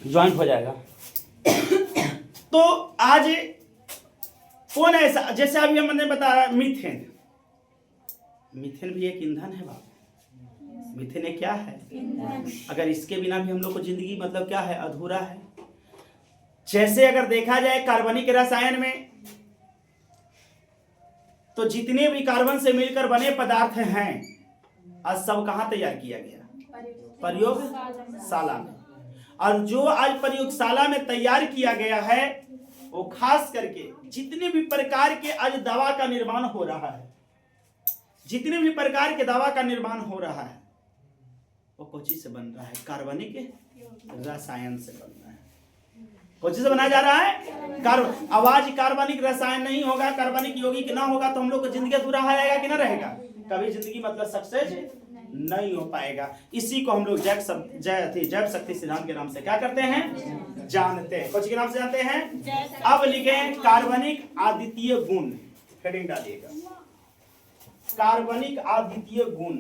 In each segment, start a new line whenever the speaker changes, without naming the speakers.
Joint हो जाएगा। तो आज कौन ऐसा, जैसे अभी हमने बताया मीथेन, मीथेन भी एक ईंधन है बाबू। मीथेन एक क्या है? अगर इसके बिना भी हम लोग को जिंदगी मतलब क्या है, अधूरा है। जैसे अगर देखा जाए कार्बनिक रसायन में, तो जितने भी कार्बन से मिलकर बने पदार्थ हैं आज सब कहां तैयार किया गया? प्रयोगशाला में। और जो आज प्रयोगशाला में तैयार किया गया है वो खास करके जितने भी प्रकार के आज दवा का निर्माण हो रहा है, जितने भी प्रकार के दवा का निर्माण हो रहा है वो कोची से बन रहा है? कार्बनिक रसायन से बन रहा है। कोची से बनाया जा रहा है? आवाज कार्बनिक रसायन नहीं होगा, कार्बनिक यौगिक ना होगा तो हम लोग को जिंदगी अधूरा रहेगा कि ना रहेगा? कभी जिंदगी मतलब सक्सेस नहीं हो पाएगा। इसी को हम लोग जैव शक्ति सिद्धांत के नाम से क्या करते हैं? जानते हैं। कौन के नाम से जानते हैं? अब लिखें कार्बनिक अद्वितीय गुण, हेडिंग डालिएगा, कार्बनिक अद्वितीय गुण।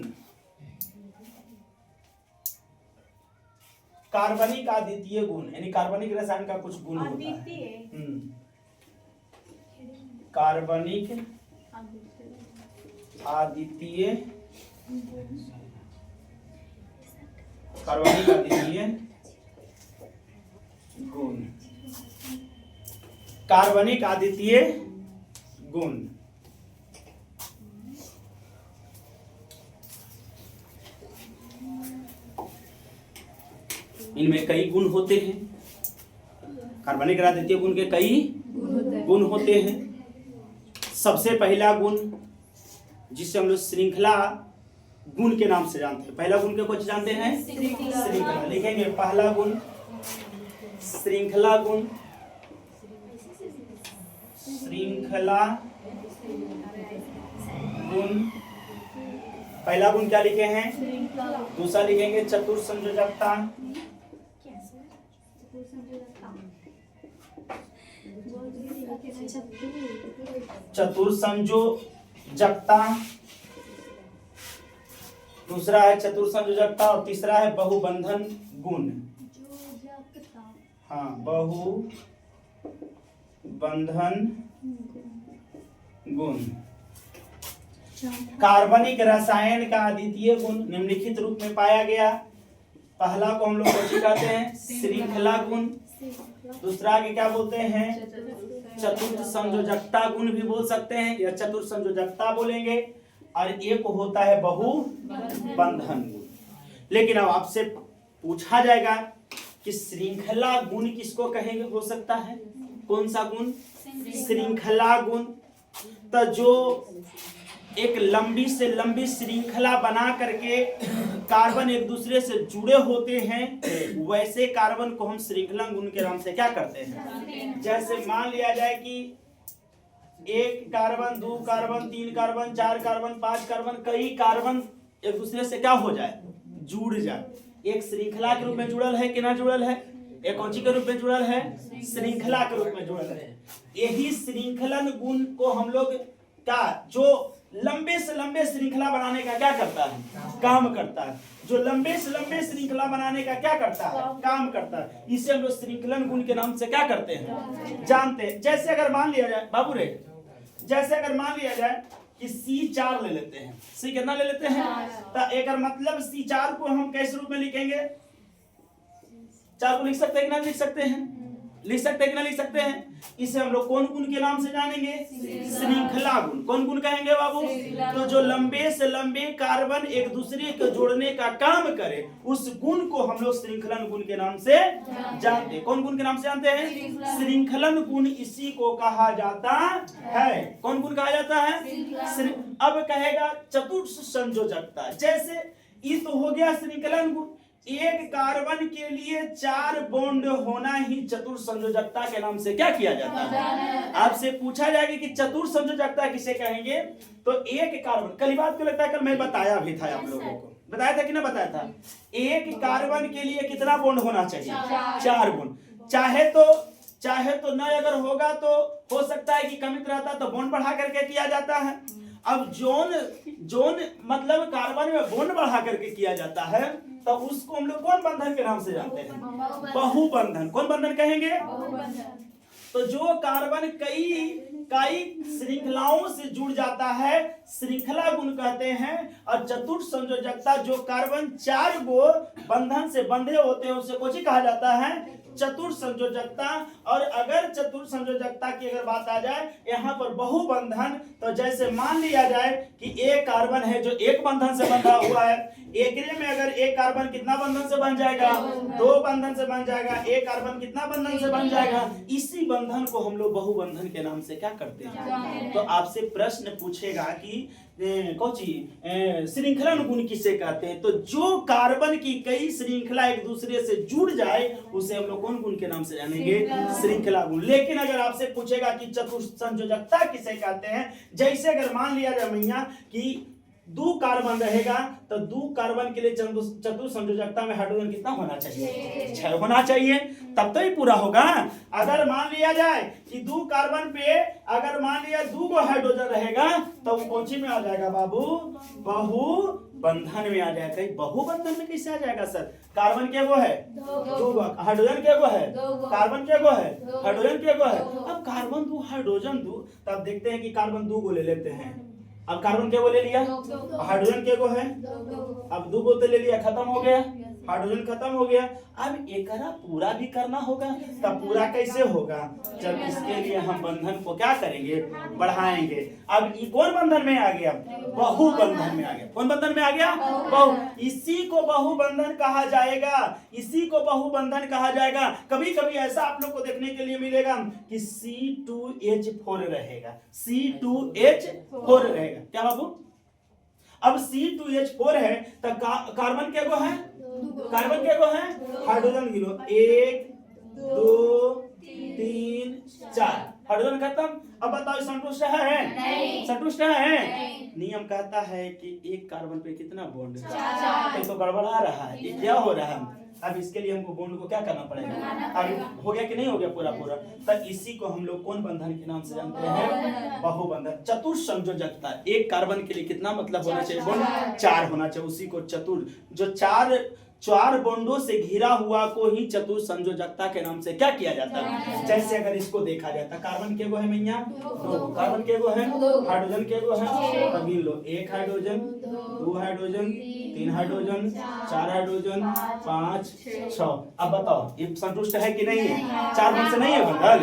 कार्बनिक अद्वितीय गुण यानी कार्बनिक रसायन का कुछ गुण होता है। कार्बनिक अद्वितीय, कार्बनिक अद्वितीय गुण, कार्बनिक अद्वितीय गुण। इनमें कई गुण होते हैं। कार्बनिक अद्वितीय गुण के कई गुण होते हैं। सबसे पहला गुण जिसे हम लोग श्रृंखला गुण के नाम से जानते हैं। पहला गुण के कुछ जानते हैं? श्रृंखला। लिखेंगे पहला गुण श्रृंखला गुण। श्रृंखला गुण, पहला गुण क्या लिखे हैं? दूसरा लिखेंगे चतुर संयोजकता। चतुर संयोजकता दूसरा है चतुर संयोजकता, और तीसरा है बहुबंधन गुण। हाँ, बहुबंधन गुण। कार्बनिक रसायन का अद्वितीय गुण निम्नलिखित रूप में पाया गया। पहला को हम लोग कहते हैं श्रृंखला गुण, दूसरा के क्या बोलते हैं? चतुर्थ संयोजकता गुण भी बोल सकते हैं या चतुर्थ संयोजकता बोलेंगे, और एक होता है बहुबंधन गुण। लेकिन अब आपसे पूछा जाएगा कि श्रृंखला गुण किसको कहेंगे? हो सकता है कौन सा गुण? श्रृंखला गुण। तो जो एक लंबी से लंबी श्रृंखला बना करके कार्बन एक दूसरे से जुड़े होते हैं, वैसे कार्बन को हम श्रृंखला गुण के नाम से क्या करते हैं? जैसे मान लिया जाए कि एक कार्बन, दो कार्बन, तीन कार्बन, चार कार्बन, पांच कार्बन, कई कार्बन एक दूसरे से क्या हो जाए? जुड़ जाए। एक श्रृंखला के रूप में जुड़ल है कि ना जुड़ल है? एक कौन के रूप में जुड़ल है? श्रृंखला के रूप में जुड़ल है। यही श्रृंखलन गुण को हम लोग क्या, जो लंबे से लंबे श्रृंखला बनाने का क्या करता है? काम करता है। जो लंबे से लंबे श्रृंखला बनाने का क्या करता है? काम करता है। इसे हम लोग श्रृंखलन गुण के नाम से क्या करते हैं? जानते हैं। जैसे अगर मान लिया जाए बाबू रे, जैसे अगर मान लिया जाए कि C4 ले लेते हैं। C कितना ले लेते हैं? तो एक मतलब C4 को हम कैसे रूप में लिखेंगे? 4 को लिख सकते हैं कि ना लिख सकते हैं? लिख सकते हैं कि ना लिख सकते हैं? इसे हम लोग कौन गुण के नाम से जानेंगे? श्रृंखला गुण। कौन गुण कहेंगे बाबू? तो जो लंबे से लंबे कार्बन एक दूसरे को जोड़ने का काम करे, उस गुण को हम लोग श्रृंखलन गुण के नाम से जानते हैं। कौन गुण के नाम से जानते हैं? श्रृंखलन गुण इसी को कहा जाता है। कौन गुण कहा जाता है? अब कहेगा चतुर्थ संयोजकता। जैसे ये तो हो गया श्रृंखलन गुण। एक कार्बन के लिए 4 बॉन्ड होना ही चतुर्थ संयोजकता के नाम से क्या किया जाता है? आपसे पूछा जाएगा कि चतुर्थ संयोजकता किसे कहेंगे? तो एक कार्बन, कल बात को लगता है कल मैं बताया भी था, आप लोगों को बताया था कि ना बताया था? एक कार्बन के लिए कितना बॉन्ड होना चाहिए? 4 बॉन्ड। चाहे तो न अगर होगा तो हो सकता है कि कमित रहता तो बॉन्ड बढ़ा करके किया जाता है, अब जोन जोन मतलब कार्बन में बॉन्ड बढ़ा करके किया जाता है, तो उसको हम लोग कौन बंधन के नाम से जानते हैं? बहुबंधन। कौन बंधन कहेंगे? तो जो कार्बन कई श्रृंखलाओं से जुड़ जाता है, श्रृंखला गुण कहते हैं। और चतुर्थ संयोजकता, जो कार्बन 4 गो बंधन से बंधे होते हैं, उसे कौन कहा जाता है? चतुर्थ संयोजकता। और अगर चतुर्थ संयोजकता की अगर बात आ जाए यहाँ पर बहुबंधन, तो जैसे मान लिया जाए कि एक कार्बन है जो एक बंधन से बंधा हुआ है, एकरे में अगर एक कार्बन कितना बंधन से बन जाएगा? 2 बंधन से बन जाएगा। एक कार्बन कितना बंधन से बन जाएगा? इसी बंधन को हम लोग बहुबंधन के नाम से क्या करते हैं? तो आपसे प्रश्न पूछेगा कि कौची श्रृंखला गुण किसे कहते हैं? तो जो कार्बन की कई श्रृंखला एक दूसरे से जुड़ जाए उसे हम लोग कौन गुण के नाम से जानेंगे? श्रृंखला गुण। लेकिन अगर आपसे पूछेगा कि चतुर्थ संयोजकता किसे कहते हैं, जैसे अगर मान लिया जाए मैया कि 2 कार्बन रहेगा, तो 2 कार्बन के लिए चतुर्थ संयोजकता में हाइड्रोजन कितना होना चाहिए? 6 होना चाहिए, तब तो ही पूरा होगा। अगर मान लिया जाए कि 2 कार्बन पे अगर मान लिया 2 गो हाइड्रोजन रहेगा, तो वो कौन सी में आ जाएगा बाबू? बहुबंधन में आ जाएगा। बहुबंधन में कैसे आ जाएगा सर? कार्बन के गो है 2 गो, हाइड्रोजन के गो है, कार्बन के गो है, हाइड्रोजन के गो है। अब कार्बन 2 हाइड्रोजन 2, तब देखते हैं कि कार्बन 2 गो ले लेते हैं। अब कार्बन के गो ले लिया, हाइड्रोजन के गो है, अब 2 गो तो ले लिया, खत्म हो गया, हाइड्रोजन खत्म हो गया। अब एकरा पूरा भी करना होगा, तब पूरा कैसे होगा? जब इसके लिए हम बंधन को क्या करेंगे? बढ़ाएंगे। अब ये कौन बंधन में आ गया? बहुबंधन में आ गया। कौन बंधन में आ गया? बहु। इसी को बहुबंधन कहा जाएगा, इसी को बहुबंधन कहा जाएगा। कभी कभी ऐसा आप लोग को देखने के लिए मिलेगा कि C2H4 रहेगा, C2H4 रहेगा। क्या बाबू? अब C2H4 है तो कार्बन के गो है, कार्बन के गो है, हाइड्रोजन गिनो 1 2 3 4, हाइड्रोजन खत्म। अब बताओ संतुष्ट है? संतुष्ट है? नियम कहता है कि एक कार्बन पे कितना बॉन्ड है? तो गड़बड़ा रहा है, ये क्या हो रहा है? अब इसके लिए हमको बॉन्ड को क्या करना पड़ेगा? अब हो गया कि नहीं हो गया पूरा? तो इसी को हम लोग कौन बंधन के नाम से जानते हैं? बहुबंधन। चतुर्थ संयोजकता, एक कार्बन के लिए कितना मतलब होना चाहिए? बॉन्ड 4 होना चाहिए, उसी को चतुर्थ। जो 4 बॉन्डों से घिरा हुआ को ही चतुर्थ संयोजकता के नाम से क्या किया जाता है? जैसे अगर इसको देखा जाता, कार्बन के गो है मैया 2, कार्बन के गो है, हाइड्रोजन के गो है, तो गिन लो 1 हाइड्रोजन, 2 हाइड्रोजन, 3 हाइड्रोजन, 4 हाइड्रोजन, 5 6। अब बताओ ये संतुष्ट है कि नहीं है? 4 बॉन्ड से नहीं है बंधल?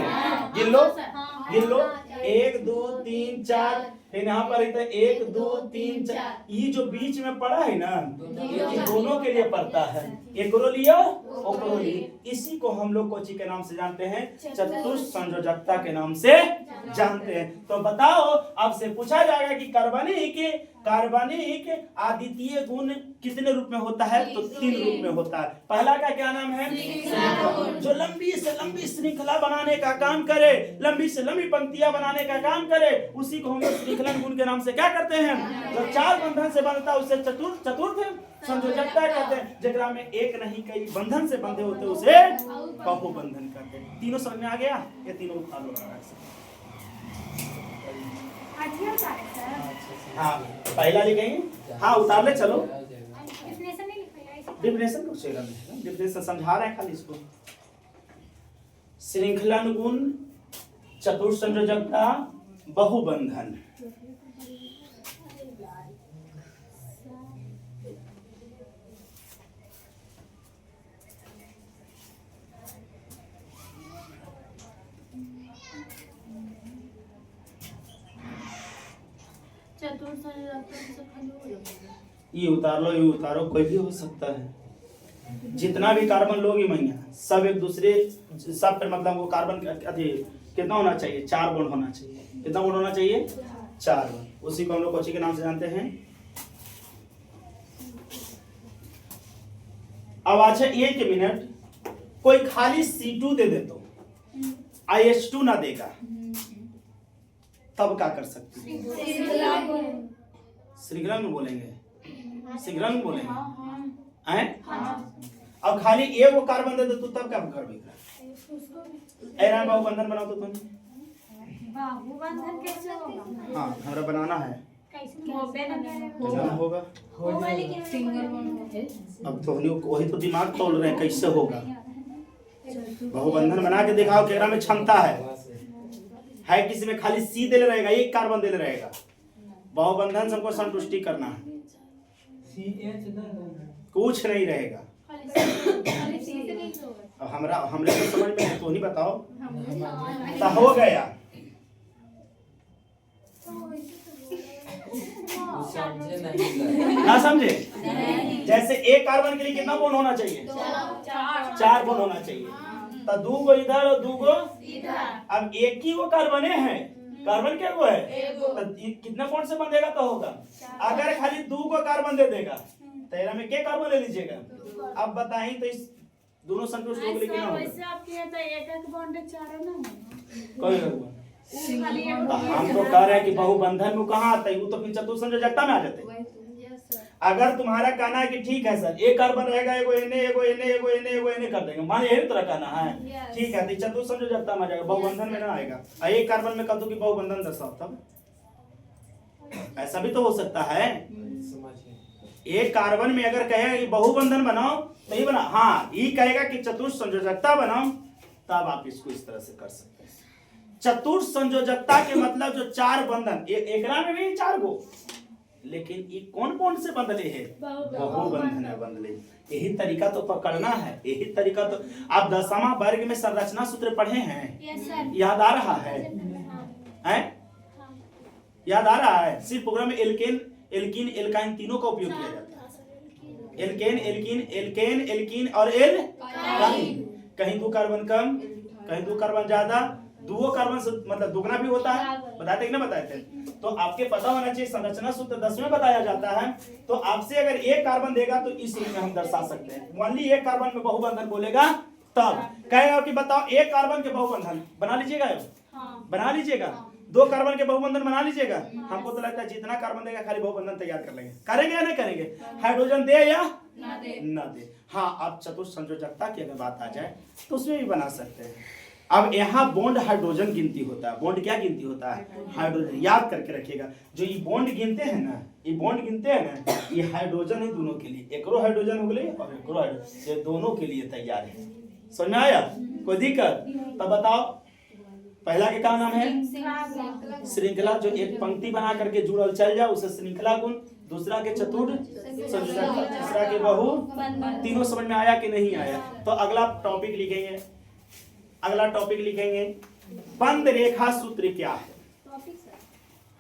गिन लो, गिन लो 1 2 3 4, फिर यहाँ पर 1 2 3 4। ये जो बीच में पड़ा है ना, ये दोनों के लिए पड़ता है, एकरो लियो ओकरो लियो। इसी को हम लोग कोची के नाम से जानते हैं? चतुर्थ संयोजकता के नाम से जानते हैं। तो बताओ, आपसे पूछा जाएगा कि कार्बनिक अद्वितीय गुण कितने रूप में होता है? तो 3 रूप में होता है। पहला का क्या नाम है? जो लंबी से लंबी श्रृंखला बनाने का काम करे, लंबी से लंबी पंक्तियां बनाने का काम करे, उसी को हम लोग श्रृंखला गुण के नाम से क्या करते हैं? जो 4 बंधन से बनता है उसे चतुर्थ संयोजकता कहते हैं। जेकरा में एक नहीं कई बंधन से बंधे होते उसे बहुबंधन कहते हैं। तीनों समझ में आ गया? ये तीनों उठा लो। हाँ, पहला लिखेंगे। हाँ, उतार ले, चलो। डिफिनेशन डिफिनेशन समझा रहे हैं खाली इसको। श्रृंखला गुण, चतुर्थ संयोजकता, बहुबंधन। ये उतार लो, ये उतारो, कोई भी हो सकता है। जितना भी कार्बन लोगी मैया, सब एक दूसरे सब पे मतलब वो कार्बन कितना होना चाहिए? 4 बॉन्ड होना चाहिए। कितना बॉन्ड होना चाहिए? 4 बॉन्ड। उसी को हम लोग कोची के नाम से जानते हैं? अब अच्छा 1 मिनट, कोई खाली C2 दे दे तो IH2 ना देगा, तब क्या कर सकते हैं? श्रृंखला में बोलेंगे, श्रृंखला में बोलेंगे हैं? अब खाली एगो कार्बन दे दे तो तब क्या कर बेगा? ऐरा बहुबंधन बनाओ तो तुम।
बहुबंधन कैसे होगा?
हाँ, हमरा बनाना है। होगा। अब तो वही तो दिमाग तोड़ रहे हैं कैसे होगा। बहुबंधन बना के दिखाओ केकरा में क्षमता है किसी में खाली सी दे रहेगा, एक कार्बन दे रहेगा। बहुबंधन सबको संतुष्टि करना है, कुछ नहीं रहेगा। अब हमरे तो समझ में है, तो नहीं बताओ तो हो गया। ना समझे? जैसे एक कार्बन के लिए कितना बॉन्ड होना चाहिए? 4 बॉन्ड होना चाहिए। तो 2 गो इधर और 2 गो इधर। अब एक ही वो कार्बन है, कार्बन क्या वो है तो कितने बॉन्ड से बंधेगा तो होगा। अगर खाली 2 को कार्बन दे देगा तो एरा में क्या कार्बन ले लीजिएगा। अब बताइए तो इस दोनों संतुष्ट हो गए कि ना? वैसे आप किया तो एक बॉन्ड 4 ना कोई हम तो कह रहे हैं कि बहुबंधन में कहाँ आता है, वो तो फिर चतुर्थ संयोजकता में आ जाते हैं। अगर तुम्हारा कहना है कि ठीक है सर एक कार्बन रहेगा, एगो एने एगो एने एगो एने एगो एने कर देंगे, मान यही तरह कहना है, ठीक है तो चतुर्थ संयोजकता में आ जाएगा, बहुबंधन में ना आएगा। एक कार्बन में कह दो कि बहुबंधन दर्शाओ, तब ऐसा भी तो हो सकता है। एक कार्बन में अगर कहेगा कि बहुबंधन बनाओ तो ये बना, हाँ ये कहेगा कि चतुर्थ संयोजकता बनाओ, तब आप इसको इस तरह से कर सकते हैं। चतुर्थ संयोजकता के मतलब जो 4 बंधन, एकरा में भी 4 गो, लेकिन ये कौन कौन से बंधले है? बहुबंधन है बंधले। यही तरीका तो पकड़ना है, यही तरीका तो आप 10वां वर्ग में संरचना सूत्र पढ़े हैं, याद आ रहा है? याद आ रहा है? सिर्फ प्रोग्राम में एल्केन एल्कीन एल्काइन तीनों का उपयोग किया जाता है। एल्केन एल्कीन एल्केन एल्कीन और एल्काइन, कहीं 2 कार्बन कम कहीं 2 कार्बन ज्यादा, 2 कार्बन से मतलब दुगना भी होता है, बताते कि ना बताते? तो आपके पता होना चाहिए संरचना सूत्र 10 में बताया जाता है। तो आपसे अगर 1 कार्बन देगा तो इस रूप में हम दर्शा सकते हैं। मान ली 1 कार्बन में बहुबंधन बोलेगा तब कहेगा कि बताओ 1 कार्बन के बहुबंधन बना लीजिएगा, बना लीजिएगा। 2 कार्बन के बहुबंधन बना लीजिएगा। हमको तो लगता है जितना कार्बन देगा खाली बहुबंधन तैयार कर लेंगे, करेंगे या नहीं करेंगे? हाइड्रोजन दे या ना दे? हाँ, अब चतुर्थ संयोजकता की अगर बात आ जाए तो उसमें भी बना सकते हैं। अब यहाँ बॉन्ड हाइड्रोजन गिनती होता है। बॉन्ड क्या गिनती होता है? हाइड्रोजन। याद करके रखिएगा, जो ये बॉन्ड गिनते हैं ना, ये बॉन्ड गिनते हैं ना, ये हाइड्रोजन है दोनों के लिए। एकरो हाइड्रोजन हो गए और एकरो हाइड्रोजन, ये दोनों के लिए तैयार है। समझ में आया? कोई दिक्कत? तब बताओ पहला के क्या नाम है? श्रृंखला। जो एक पंक्ति बना करके जुड़ल चल जाओ उसे श्रृंखला गुण। दूसरा के चतुर्थ संयोजकता, तीसरा के बहु। तीनों समझ में आया कि नहीं आया? तो अगला टॉपिक लिखेंगे, अगला टॉपिक लिखेंगे बंद रेखा सूत्र क्या है?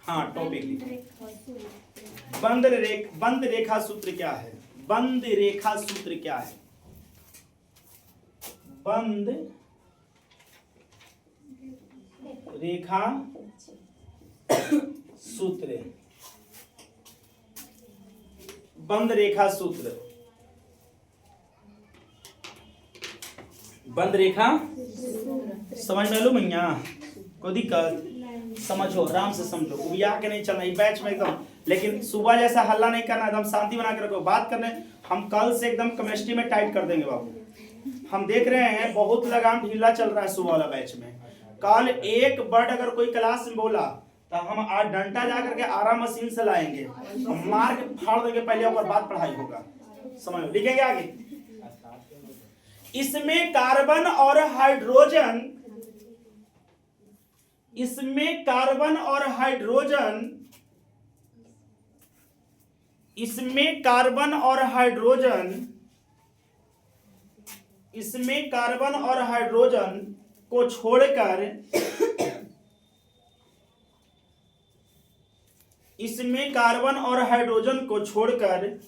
हाँ टॉपिक लिखेंगे बंद रेखा सूत्र क्या है? बंद रेखा सूत्र क्या है? बंद रेखा सूत्र, बंद रेखा सूत्र, बंद रेखा समझ में लो भैया? कोई दिक्कत? समझो, आराम से समझो, उबिया के नहीं चलना बैच में एकदम। लेकिन सुबह जैसा हल्ला नहीं करना, एकदम शांति बना के रखो। बात करने हम कल से एकदम केमिस्ट्री में टाइट कर देंगे बाबू। हम देख रहे हैं बहुत लगाम ढीला चल रहा है सुबह वाला बैच में। कल एक वर्ड अगर कोई क्लास में बोला तो हम आज डंडा जा करके आराम मशीन से लाएंगे, हम मार के फाड़ देंगे पहले, और बाद पढ़ाई होगा। समझ लिखेंगे आगे। इसमें कार्बन और हाइड्रोजन, इसमें कार्बन और हाइड्रोजन, इसमें कार्बन और हाइड्रोजन, इसमें कार्बन और हाइड्रोजन को छोड़कर, इसमें कार्बन और हाइड्रोजन को छोड़कर,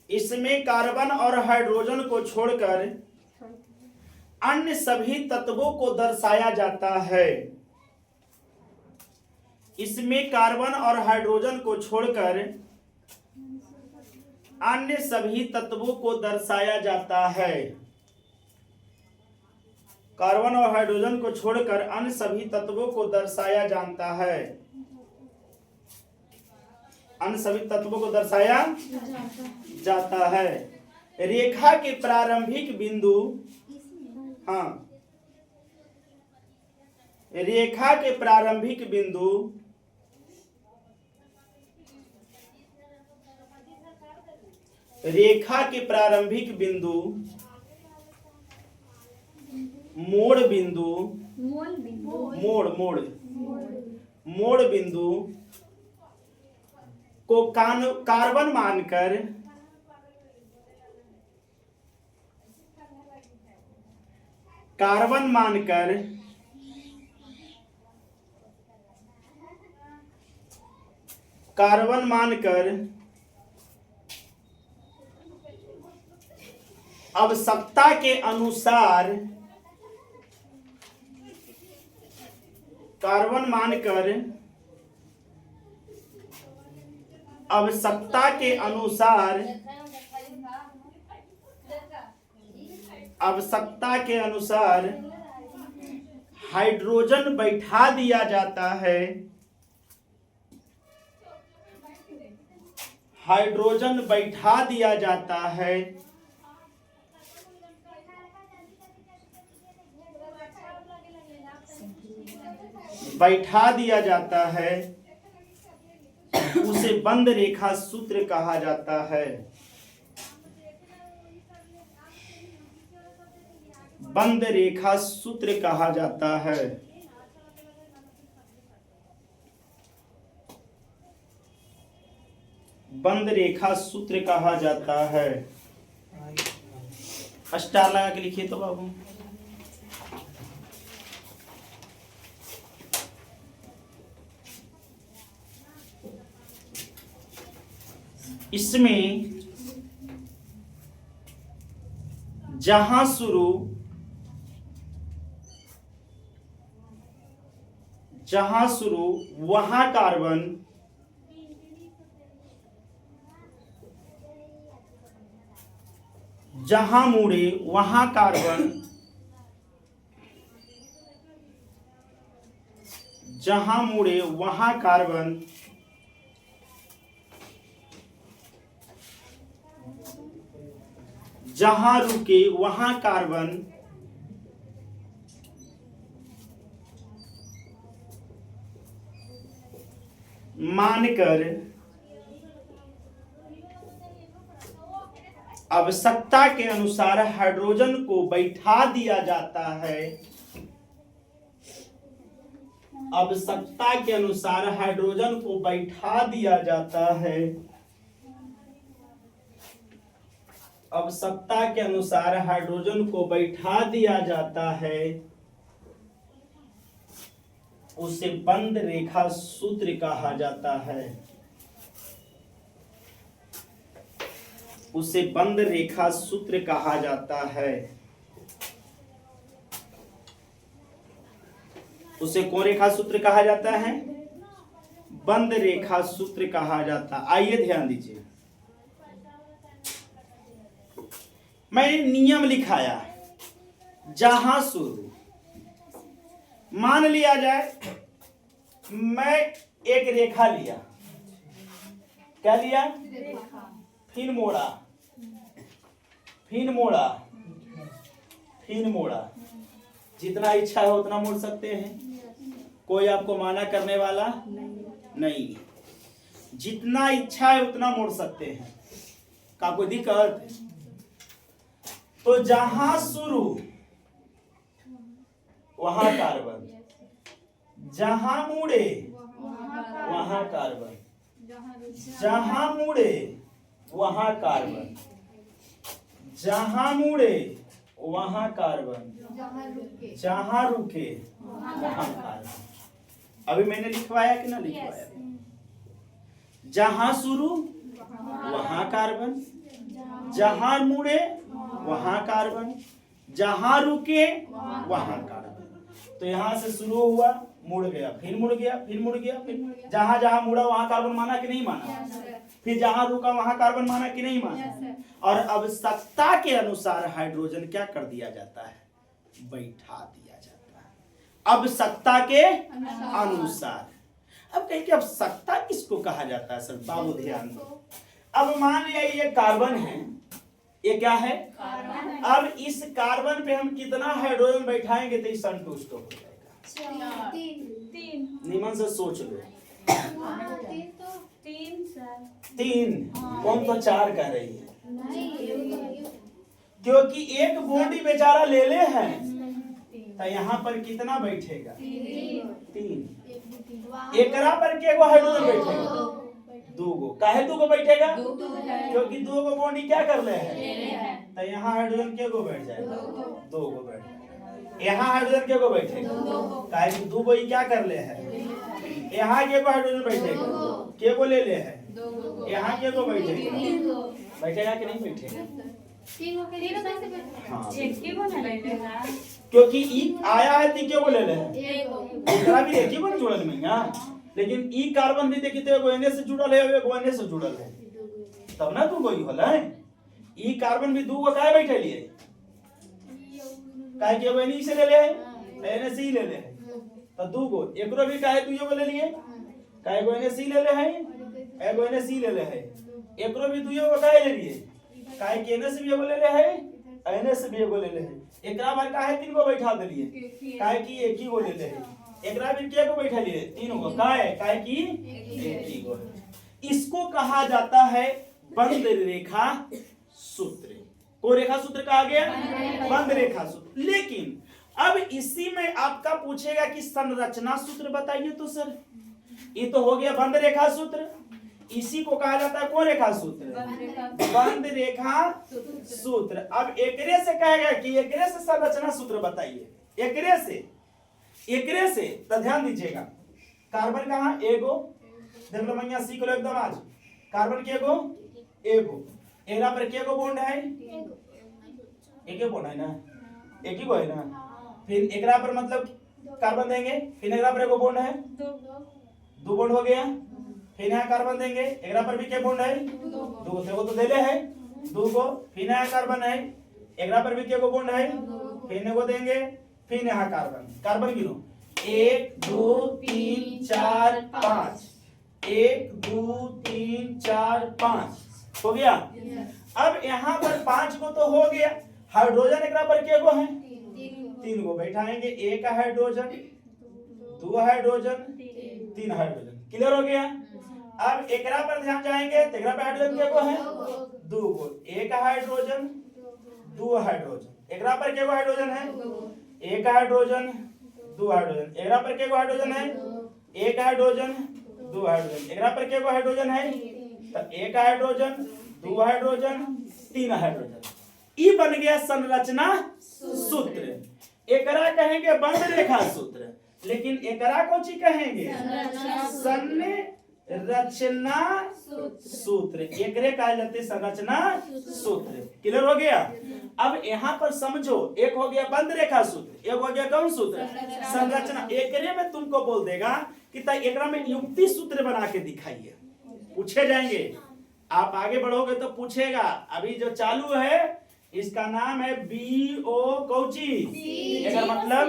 इसमें कार्बन और हाइड्रोजन को छोड़कर अन्य सभी तत्वों को दर्शाया जाता है। इसमें कार्बन और हाइड्रोजन को छोड़कर अन्य सभी तत्वों को दर्शाया जाता है। कार्बन और हाइड्रोजन को छोड़कर अन्य सभी तत्वों को दर्शाया जाता है। अन्य सभी तत्वों को दर्शाया जाता है। रेखा के प्रारंभिक बिंदु, हाँ, रेखा के प्रारंभिक बिंदु रेखा के प्रारंभिक बिंदु मोड़ बिंदु मोड़ बिंदु को कार्बन मानकर आवश्यकता के अनुसार आवश्यकता के अनुसार हाइड्रोजन बैठा दिया जाता है। हाइड्रोजन बैठा दिया जाता है। बैठा दिया जाता है उसे बंद रेखा सूत्र कहा जाता है। बंद रेखा सूत्र कहा जाता है। बंद रेखा सूत्र कहा जाता है। स्टार लगा के लिखिए तो बाबू। इसमें जहां शुरू वहां कार्बन, जहां मुड़े वहां कार्बन, जहां मुड़े वहां कार्बन, जहां रुके वहां कार्बन, मानकर आवश्यकता के अनुसार हाइड्रोजन को बैठा दिया जाता है। आवश्यकता के अनुसार हाइड्रोजन को बैठा दिया जाता है। आवश्यकता के अनुसार हाइड्रोजन को बैठा दिया जाता है। उसे बंद रेखा सूत्र कहा जाता है। उसे बंद रेखा सूत्र कहा जाता है। उसे कौन रेखा सूत्र कहा जाता है? बंद रेखा सूत्र कहा जाता है। आइए ध्यान दीजिए, मैंने नियम लिखाया। जहां शुरू, मान लिया जाए मैं एक रेखा लिया, क्या लिया? फिर मोड़ा, फिर मोड़ा, फिर मोड़ा। जितना इच्छा है उतना मोड़ सकते हैं, कोई आपको माना करने वाला नहीं। जितना इच्छा है उतना मोड़ सकते हैं, का कोई दिक्कत? तो जहां शुरू वहां कार्बन, जहां मुड़े वहां कार्बन, जहां मुड़े वहां कार्बन, जहां मुड़े वहां कार्बन, जहां रुके वहां कार्बन। अभी मैंने लिखवाया कि ना लिखवाया? जहां शुरू वहां कार्बन, जहां मुड़े वहां कार्बन, जहां रुके वहां कार्बन। तो यहां से शुरू हुआ, मुड़ गया, फिर मुड़ गया, फिर मुड़ गया, फिर जहां जहां मुड़ा वहां कार्बन माना कि नहीं माना? फिर जहां रुका वहां कार्बन माना कि नहीं माना? और आवश्यकता के अनुसार हाइड्रोजन क्या कर दिया जाता है? बैठा दिया जाता है। आवश्यकता के अनुसार। अब कहीं की आवश्यकता किसको कहा जाता है सर? बाबू ध्यान दो। अब मान लिया ये कार्बन है, ये क्या है? कार्बन। अब इस कार्बन पे हम कितना हाइड्रोजन बैठाएंगे तो संतुष्ट हो जाएगा? निमन से सोच लो। तीन। कौन तो 4 कह रही है? क्योंकि एक बॉडी बेचारा ले ले है, तो यहाँ पर कितना बैठेगा? 3। एकरा पर के गो हाइड्रोजन बैठेगा? 2 गो। काहे 2 गो बैठेगा? क्योंकि 2 गो बॉडी क्या कर ले है, तो यहाँ हाइड्रोजन के गो बैठ जाएगा? 2 गो बैठ जाएगा। यहाँ हाइड्रोजन के गो बैठेगा? काहे कि 2 गो क्या कर ले है, यहाँ के गो हाइड्रोजन बैठेगा? के गो ले ले है, यहाँ के गो बैठेगा? बैठेगा कि नहीं बैठेगा? हाँ, क्योंकि ई आया है तो के गो ले ले है, एकरा भी एक ही बन जुड़ल में ना, लेकिन ई कार्बन भी देखी तो एगो एने से जुड़ल है, एगो एने से जुड़ल है, तब ना 2 गो ही होला है। ई कार्बन भी 2 गो काहे बैठे लिए, काहे कि एगो एने से ले ले है, एने से ही ले ले है, तो 2 गो। एकरो भी काहे 2 गो ले लिए, काहे एगो एने से ले ले है, एगो एने से ले ले है। एकरो भी 2 गो काहे ले लिए, काहे कि एने से भी एगो ले ले है, एने से भी एगो ले ले है। एकरा भर काहे 3 गो बैठा देलिए, काहे कि एक ही गो ले ले है। एकरा भी के गो बैठा लिए, 3 गो। काहे कि एक ही गो। इसको कहा जाता है बंद रेखा सूत्र। को रेखा सूत्र कहा गया? बंद रेखा सूत्र। लेकिन अब इसी में आपका पूछेगा कि संरचना सूत्र बताइए, तो सर ये तो हो गया बंद रेखा सूत्र, इसी को कहा जाता है कौन रेखा सूत्र? बंद रेखा सूत्र। अब एकरे से कहेगा कि एकरे से संरचना सूत्र बताइए, एकरे से तो ध्यान दीजिएगा, कार्बन कहाँ? एगो, देख लो मैया सीख लो एकदम आज। कार्बन के गो? एगो। एकरा पर के गो बॉन्ड है? एक ही बॉन्ड है ना, एक ही गो है ना। फिर एकरा पर मतलब कार्बन देंगे, फिर एकरा पर एगो बॉन्ड है, 2 बॉन्ड हो गया। फिर यहाँ कार्बन देंगे, एकरा पर भी के बॉन्ड है? 2 गो तो देले है 2 गो। फिर यहाँ कार्बन है, एकरा पर भी के गो बॉन्ड है, फिर एगो देंगे। फिर यहाँ कार्बन गिनो, 1 2 3 4 5, 1 2 3 4 5 हो गया। अब यहाँ पर 5 गो तो हो गया। हाइड्रोजन एकरा पर के गो है? 3 गो बैठाएंगे, 1 हाइड्रोजन, 2 हाइड्रोजन, 3 हाइड्रोजन। क्लियर हो गया। अब एकरा पर ध्यान जाएंगे तो एकरा पर हाइड्रोजन के गो है? 2 गो। 1 हाइड्रोजन, 2 हाइड्रोजन। एकरा पर के गो हाइड्रोजन है? 1 हाइड्रोजन, 2 हाइड्रोजन। एकरा पर के गो हाइड्रोजन है? 1 हाइड्रोजन, 2 हाइड्रोजन। एकरा पर के गो हाइड्रोजन है? तो 1 हाइड्रोजन, 2 हाइड्रोजन, 3 हाइड्रोजन। ई बन गया संरचना सूत्र। एकरा कहेंगे बंद रेखा सूत्र, लेकिन एकरा को ची कहेंगे? संरचना सूत्र। एकरे कहा जाते हैं संरचना सूत्र। क्लियर हो गया। अब यहाँ पर समझो, एक हो गया बंद रेखा सूत्र, एक हो गया कौन सूत्र? संरचना। एकरे में तुमको बोल देगा कि एकरा में युक्ति सूत्र बना के दिखाइए, पूछे जाएंगे। आप आगे बढ़ोगे तो पूछेगा। अभी जो चालू है इसका नाम है BO कौची, इसका मतलब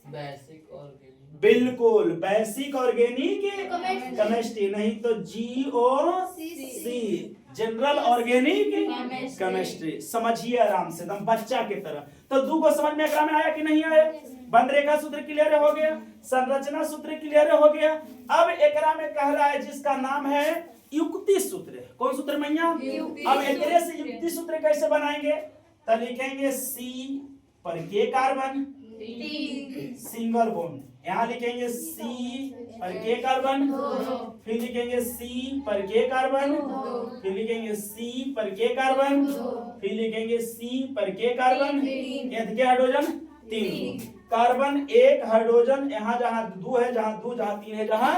बेसिक ऑर्गेनिक,
बिल्कुल बेसिक ऑर्गेनिक केमिस्ट्री, नहीं तो GOC जनरल ऑर्गेनिक केमिस्ट्री। समझिए आराम से, एकदम बच्चा की तरह। तो 2 को समझ में एकरा में आया कि नहीं आया? बंद रेखा सूत्र क्लियर हो गया, संरचना सूत्र क्लियर हो गया। अब एकरा में कह रहा है जिसका नाम है युक्ति सूत्र। कौन सूत्र मैया? अब एकरे से युक्ति सूत्र कैसे बनाएंगे? तो लिखेंगे C पर के कार्बन, सिंगल बॉन्ड। यहाँ लिखेंगे C पर के कार्बन, फिर लिखेंगे C पर के कार्बन, फिर लिखेंगे C पर के कार्बन, फिर लिखेंगे C पर के कार्बन। के हाइड्रोजन 3 कार्बन, 1 हाइड्रोजन। यहाँ जहाँ 2 है, जहाँ 2, जहाँ 3 है, जहाँ।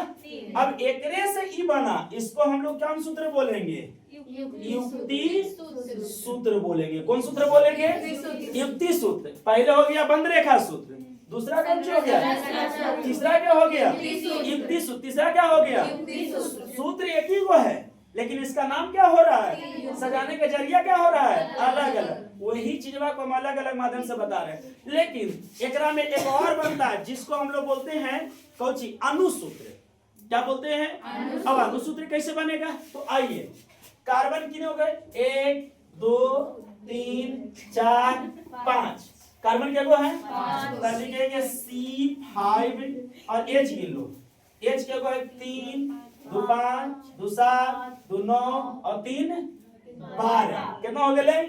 अब एकरे से ई बना, इसको हम लोग कौन सूत्र बोलेंगे? युक्ति सूत्र बोलेंगे। कौन सूत्र बोलेंगे? युक्ति सूत्र। पहले हो गया बंद रेखा सूत्र, दूसरा कौन सा हो गया? तीसरा क्या हो गया? युक्ति सूत्र। तीसरा क्या हो गया? सूत्र एक ही को है, लेकिन इसका नाम क्या हो रहा है? सजाने का जरिया क्या हो रहा है? अलग अलग। वही चीजवा को हम अलग अलग माध्यम से बता रहे हैं। लेकिन एकरा में एक और बनता है जिसको हम लोग बोलते हैं कौची? अनुसूत्र। क्या बोलते हैं? अब अनुसूत्र कैसे बनेगा? तो आइए, कार्बन कितने हो गए? 1 2 3 4 5। कार्बन क्या है? 5। लिखेंगे C5 और H गिन लो। H क्या है? 3 2 5 2 7 2 9 और 3 12। कितना हो गए?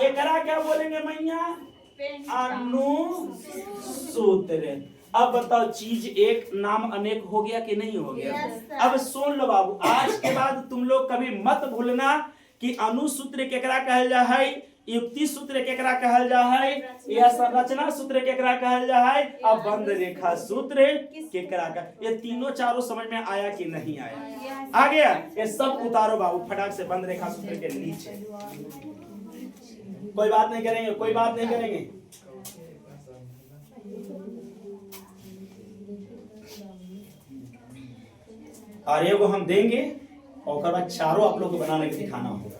एकरा क्या बोलेंगे मैया? अनुसूत्र। अब बताओ, चीज एक नाम अनेक हो गया कि नहीं हो गया? अब सुन लो बाबू, आज के बाद तुम लोग कभी मत भूलना कि अनुसूत्र केकरा कहल जा है, युक्ति सूत्र केकरा कहल जा है, या संरचना सूत्र केकरा कहल जा है, अब बंद रेखा सूत्र केकरा का। ये तीनों चारों समझ में आया कि नहीं आया? आ गया? ये सब उतारो बाबू फटाक से बंद रेखा सूत्र के नीचे। कोई बात नहीं करेंगे, कोई बात नहीं करेंगे। और ये को हम देंगे और बाद चारों आप लोग को बनाने के दिखाना होगा।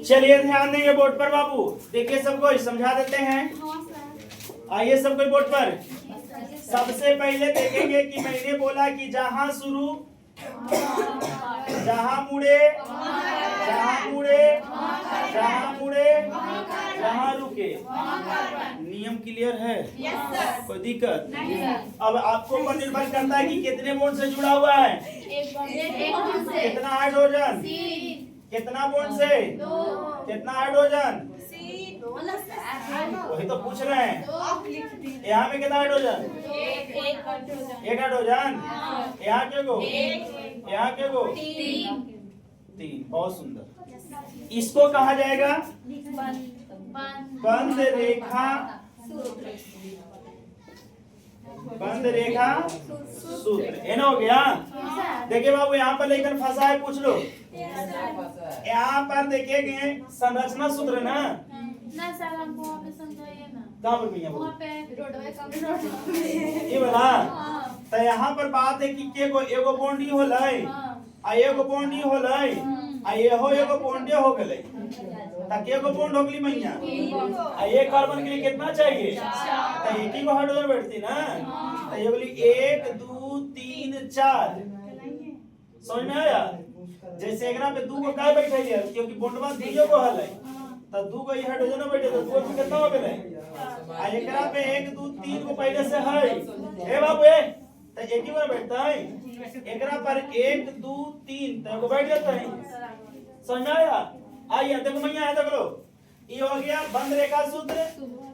चलिए ध्यान देंगे बोर्ड पर बाबू। देखिए सबको समझा देते हैं। आइए सबको बोर्ड पर। सबसे पहले देखेंगे कि मैंने बोला कि जहां शुरू, जहां मुड़े, जहां मुड़े, जहां मुड़े, जहां रुके। नियम क्लियर है? कोई दिक्कत? अब आपको पर निर्भर करता है कि कितने बोर्ड से जुड़ा हुआ है। कितना हाइड्रोजन? कितना बोर्ड से? कितना हाइड्रोजन? वही तो पूछ रहे हैं। यहाँ में कितना हाइड्रोजन? एक हाइड्रोजन। यहाँ के गो? यहाँ के गो? 3। बहुत सुंदर। इसको कहा जाएगा बंद रेखा, बंद रेखा सूत्र। एन हो गया? देखिए बाबू, यहाँ पर लेकर फंसा है, पूछ लो। यहाँ पर देखिए संरचना सूत्र ना, कहाँ पर भैया ये बता। तो यहाँ पर बात है कि एगो बॉन्डी होलय, आ एगो बॉन्डी होलय, आ एहो एगो बॉन्डे हो गए। ताकि एगो बॉन्ड हो गई मैया। आ एक कार्बन के लिए कितना चाहिए? तो एक ही को हाइड्रोजन बैठती ना। तो ये बोली 1 2 3 4। समझ में आया? जैसे एकरा पे 2 को काय बैठे लिया, क्योंकि बॉन्डवा दुइयो को हल है। तो 2 को हाइड्रोजन बैठे तो 2 कितना हो गए? आ एकरा पे 1 2 3 को पहले से है। ए बाबू ए, तो एक ही बार बैठता है। एकरा पर 1 2 3 तो को बैठ जाता है। समझ में आया? आइए देखो मैया है, देख लो। ये हो गया बंद रेखा सूत्र।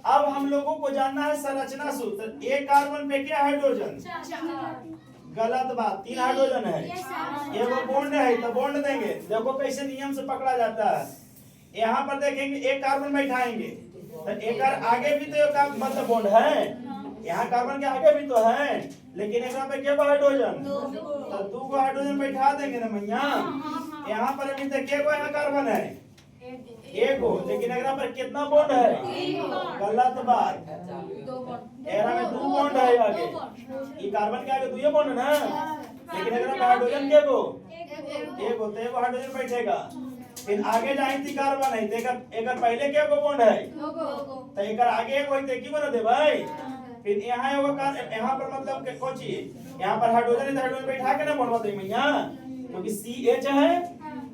अब हम लोगों को जानना है संरचना सूत्र। एक कार्बन पे क्या हाइड्रोजन? गलत बात, 3 हाइड्रोजन है। ये वो बॉन्ड है तो बॉन्ड देंगे। देखो कैसे नियम से पकड़ा जाता है। यहाँ पर देखेंगे एक कार्बन बैठाएंगे तो एक आगे भी तो एक मतलब बॉन्ड है। यहाँ कार्बन के आगे भी तो है, लेकिन एक पे क्या हाइड्रोजन? तो 2 को हाइड्रोजन बैठा देंगे ना मैया। यहाँ पर अभी तक क्या यहाँ कार्बन है? एक हो, लेकिन अगर पर कितना बॉन्ड है? गलत बात। एरा में 2 बॉन्ड है आगे। ये कार्बन के आगे 2 बॉन्ड ना, लेकिन अगर हाइड्रोजन के को एक होते हैं, वो हाइड्रोजन बैठेगा। फिर आगे जाए थी कार्बन है, एक पहले क्या को बॉन्ड है? तो एक आगे एक होते की बना दे भाई। फिर यहाँ यहाँ पर मतलब कोची यहाँ पर हाइड्रोजन हाइड्रोजन बैठा के ना बॉन्ड दे मैया, क्योंकि CH है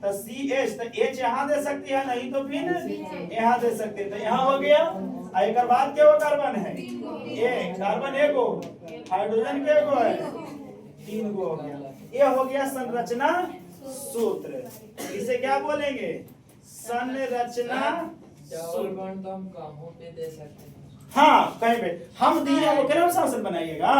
तो CH तो H यहाँ दे सकती है, नहीं तो फिर यहाँ दे सकते हैं। तो यहाँ हो गया। एक बाद क्या वो कार्बन है? एक कार्बन एक हो, हाइड्रोजन के को है 3 को हो गया। ये हो गया संरचना सूत्र। इसे क्या बोलेंगे? संरचना सूत्र।
तो हम कहाँ पे दे सकते हैं?
हाँ कहीं पे हम दिए वो कह शासन बनाइएगा।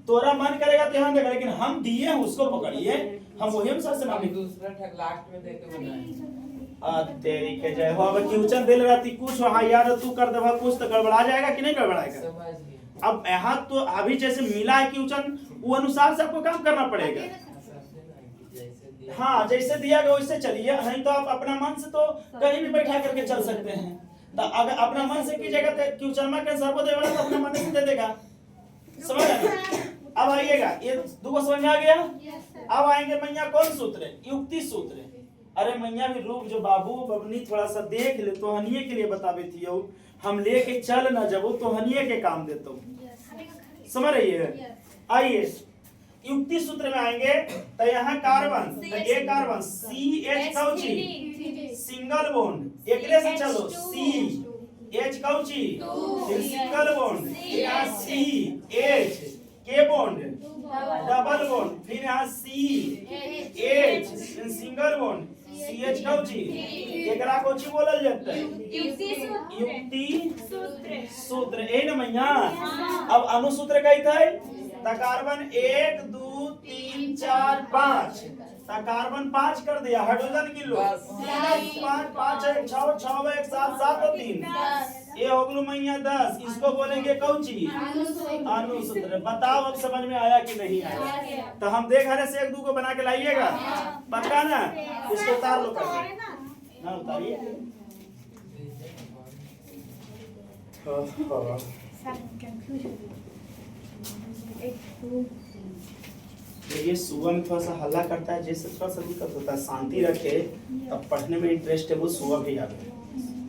तोरा मन करेगा तो हम देगा, लेकिन हम दिए हैं उसको पकड़िए, हम वही अनुसार से मांगे।
दूसरा ठग लास्ट में देके बनाए।
तेरी के जय हो। अब क्वेश्चन दिल रहती कुछ हाँ यार तू कर देगा कुछ तो गड़बड़ा जाएगा कि नहीं गड़बड़ाएगा?
समझ गए।
अब यहाँ तो अभी जैसे मिला है क्वेश्चन, वो अनुसार से आपको काम करना पड़ेगा। हाँ जैसे दिया गया वैसे चलिए, नहीं तो आप अपना मन से तो कहीं भी बैठा करके चल सकते हैं। तो अगर अपना मन से कीजिएगा तो क्यों चरमा के सर्वोदय वाला तो अपने मन से दे देगा। समझ आए? अब आइएगा, ये दो समझ में आ गया। अब आएंगे मैया कौन सूत्र, युक्ति सूत्र। अरे मैया भी रूप जो बाबू बबनी थोड़ा सा देख ले तो हनिये के लिए बतावे थी, हम लेके चल ना जब तो हनिये के काम देते हो। समझ रही है? आइए युक्ति सूत्र में आएंगे तो यहाँ कार्बन, तो ए कार्बन CH कौची सिंगल बॉन्ड, एकले से चलो CH कौची फिर सिंगल बॉन्ड, यहाँ CH के बॉन्ड डबल बॉन्ड, फिर यहाँ CH सिंगल बॉन्ड CH कौची, एकरा कौची बोलल जाता है युक्ति सूत्र। ए न मैया। अब अनुसूत्र कई थे ता कार्बन 1 2 3 4 5, ता कार्बन 5 कर दिया, हाइड्रोजन की लो 5 5 1 6 6 1 7 7 और 3 ये हो गलू मैया 10। इसको बोलेंगे कौची अनुसूत्र। बताओ अब समझ में आया कि नहीं आया? तो हम देख रहे से 1 2 को बना के लाइएगा, पक्का ना? इसको उतार लो करके ना, उतारिए। ये सुबह में थोड़ा सा हल्ला करता है, जैसे थोड़ा सा दिक्कत होता है। शांति रखे तब पढ़ने में इंटरेस्ट है वो सुबह भी आवे,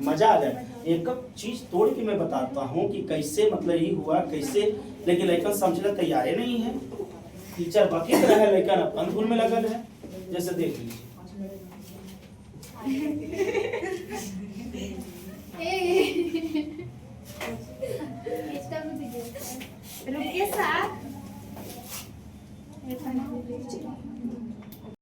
मजा आ जाए। एक चीज तोड़ के मैं बताता हूँ कि कैसे मतलब ये हुआ कैसे, लेकिन लेकिन समझने तैयार नहीं है। टीचर बाकी तरह है लेकिन अपन धुन में लगल है, जैसे देख लीजिए।